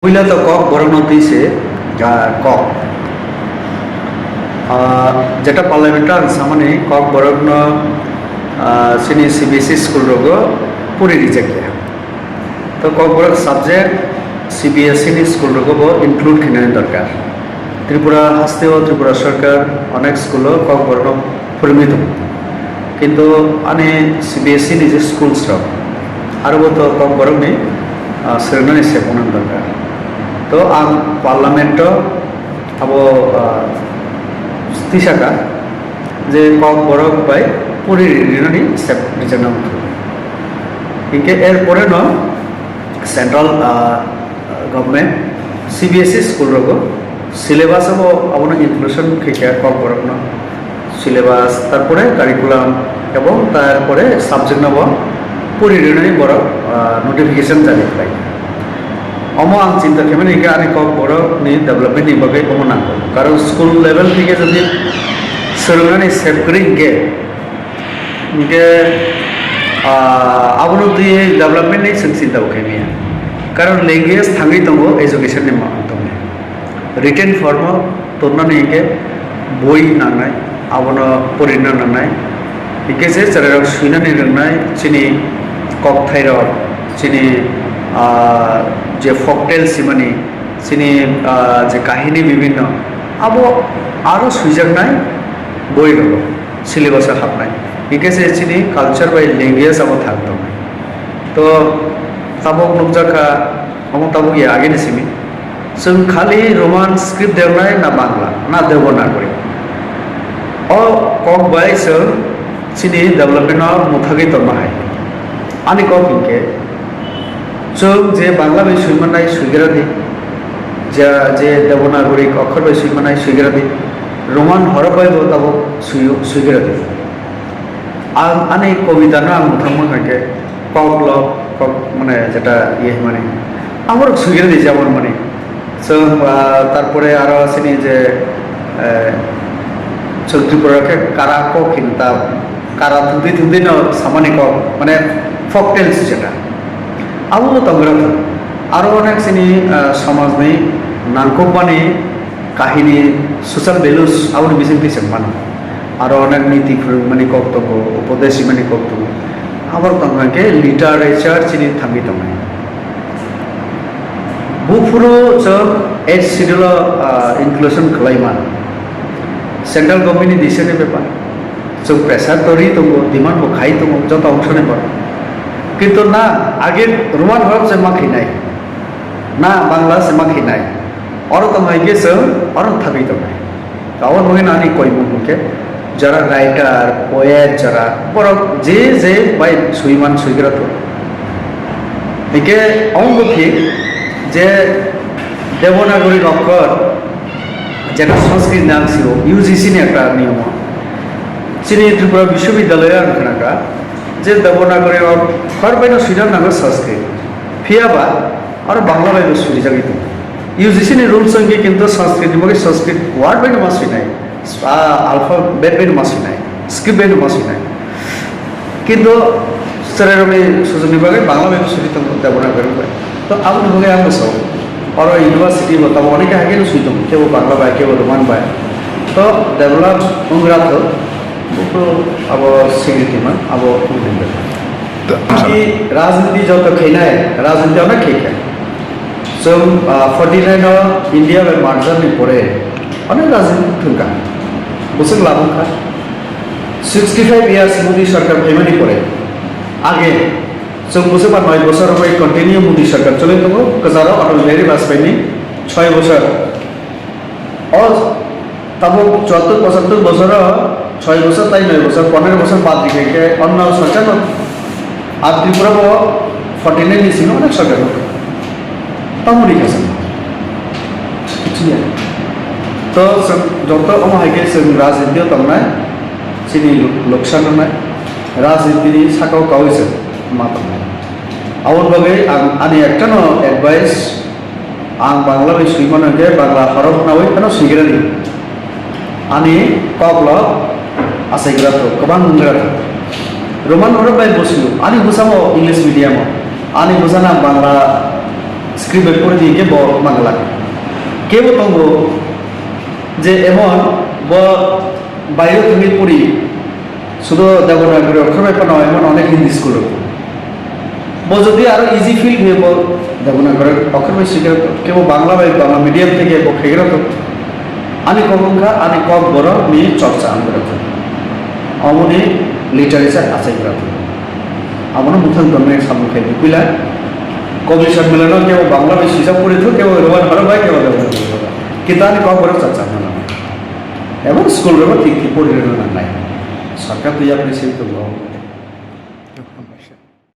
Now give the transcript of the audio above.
মূলত কক বরানো দিয়েছে কক যেটা পার্লামেন্টার সামনে কক বরান সিনি সিবিএসই স্কুল রোগ পুরী রিজেক্ট তো কক বরাক সাবজেক্ট সিবিএসই স্কুল রোগ ইনক্লুড খিনানি দরকার ত্রিপুরা হাস্তেও ত্রিপুরা সরকার অনেক স্কুল কক বরানো পরিমিত কিন্তু আনে সিবিএসই নিজে স্কুলস আরও তো কক বরানি সেরনানি সেপনান দরকার তো ang parliamento abo tisaka je kok borok bai puri rinani step bijana inke er pore no central government CBSE school rogo syllabus abo abono inclusion khike kok borok no syllabus tarpore curriculum ebong tarpore subject nabo puri rinani borok notification jari pai অমো আং চিন্তা খেমেন একে আনে cock বড় নি development নি বাকে common নাঙ্গো কারণ school level থেকে যদি সোরগানি সেভ করে ইনকে আবনো দিয়ে ডেভেলপমেন্ট নেই जों চিন্তা খেমিয়া কারণ ল্যাঙ্গুয়েজ থাঙ্গি দङ এডুকেশন नि দङ রিটেন ফর্ম তোরনানি একে বই নাंनाय আবনো পরিনা নাंनाय একে যে চারেরক সুইনানি रोंनाय চিনি কক থাইরক চিনি যে ফকটেল সিমানি চিনি যে কাহিনী বিভিন্ন আবো আরও সুযোগ নাই বই হলো সিলেবাসে হাবনায় বিকেসে চিনি কালচার বাই ল্যাঙ্গুয়েজ আবো থাকতো তো তাবক নুকজাকা আমো তাবো ইয়ে আগে নিছিমি जों খালি রোমান স্ক্রিপ্ট দেওনায় না বাংলা না দেবনাগরি ও কক বাই जों চিনি ডেভেলপমেন্ট মুথাগै তরমাহাय আনি কক ইনকে जों जे बांग्ला बै सुइमानाय सुइग्रादि जे देवनागरिक अक्षर बै सुइमानाय सुइग्रादि रोमान हरफ बायबो ताबो सुइग्रादि आं आने कविता ना आं मुथांमोन हाके ककल कक माने जेटा इये माने आमर सुइग्रादि जेमन माने जों तारपरे आरो सिनि जे ত্রিপুরাকে কারা কক হিনতা কারা থুদি থুদি ন সামানি কক মানে ফকটেলস যেটা আবু তংগ্রাম আরও অনেক চিনি সমাজনি নাংকবানি কাহিনী সোশ্যাল ভ্যালুস আবু বিসিং পিছেন মান আরও অনেক নীতি মানে কর্তব্য উপদেশ মানে কর্তব্য আবার তংগ্রাকে লিটারেচার চিনি থামি তংনাই বুফুরো जों 8 শিডিউল ইনক্লুশন খালাইমান সেন্ট্রাল গভর্নমেন্টনি ডিসিশननि ব্যাপার जों প্রেসার তরি দङ ডিমান্ড বো খাই দङ যত অংশনে পর কিন্তু না আগে রোমান হরফ से माखिनाय ना बांग्ला से माखिनाय और तंगाय गेस और थाबि तंगाय गावन होय नानि कयमु मुके जरा राइटर पोएट जरा पर जे जे बाय सुइमान सुइग्रा तो एके अंगुखि जे देवनागरी अक्षर जेटा संस्कृत नाम ছিল ইউজিসি नि একটা নিয়ম চিনি ত্রিপুরা বিশ্ববিদ্যালয়ে আনখানাকা যে দেবনাগরী অক্ষর বাইন সুইডার নাগর সংস্কৃত ফিয়াবা আর বাংলা বাইন সুরি জাগিত ইউজিসি নি রুলস সঙ্গে কিন্তু সংস্কৃত মগে সংস্কৃত ওয়ার্ড বাইন মাসি নাই আলফাবেট বাইন মাসি নাই স্ক্রিপ্ট বাইন মাসি নাই কিন্তু সরেরমে সুজনি বাগে বাংলা বাইন সুরি তো দেবনাগরী বাই তো আপনি বগে আমি সব আর ইউনিভার্সিটি বতাবো অনেক আগে সুইতম কেউ বাংলা বাই কেউ রোমান বাই তো ডেভেলপ উংরা তো बुकु अब स्वीकृति में अब राजनीति जो तो खेना है राजनीति अनेक खेक है जों 49 इंडिया में मार्जन नहीं पड़े अनेक राजनीति ठुका बुसंग लाभुका 65 इयर्स मोदी सरकार फेमानी पड़े आगे जों बुसे पर 9 बছর में कंटिन्यू मोदी सरकार चले तो कजारो अटल बिहारी वाजपेयी 6 বছর और तब 74-75 বছর 6 বছর তাই 9 বছর 15 বছর বাদ দিকে অন্য সরকার আর ত্রিপুরা 49 নিছিল অনেক সরকার তামুরি গেছে তো যত আমাকে রাজনীতি তামনাय চিনি লোকসান নাই রাজনীতি সাকাও কাউইছে মাতানাय আউন বাগে আনি একটা ন অ্যাডভাইস আং বাংলা বি সুইমানকে বাংলা হরফ নাওই কেন সুইগ্রানি আনি ককল आसायग्रा तो गोबां मोनग्रा रोमान हरफ बाय बसलु आनि बुसामो इंग्लिश मीडियाम आनि बुसाना बांग्ला স্ক্রিপ্ট করে দিয়ে কে বল বাংলা কেউ তঙ্গ যে এমন বাইরে তুমি পড়ি শুধু দেবনাগরী অক্ষর ব্যাপার নয় এমন অনেক হিন্দি স্কুল যদি আরো ইজি ফিল হয়ে বল দেবনাগরী অক্ষর বাই শিখে কেউ বাংলা বাংলা মিডিয়াম থেকে খেয়ে তো আমি কখনকার আমি কক বড় মেয়ে চর্চা আমি বেরোতো অমনি লিটারেচার আছে বেরোতো আমার মুখান ধর্মের সামনে খাই বুঝলা কবি সম্মেলন কেউ বাংলা বেশি হিসাব করে তো কেউ রোমান ভালো ভাই কেউ কিন্তু আমি কক বড় চর্চা না এবং স্কুল ঠিক ঠিক পড়ে নাই সরকার তো ইয়া করে সেই তো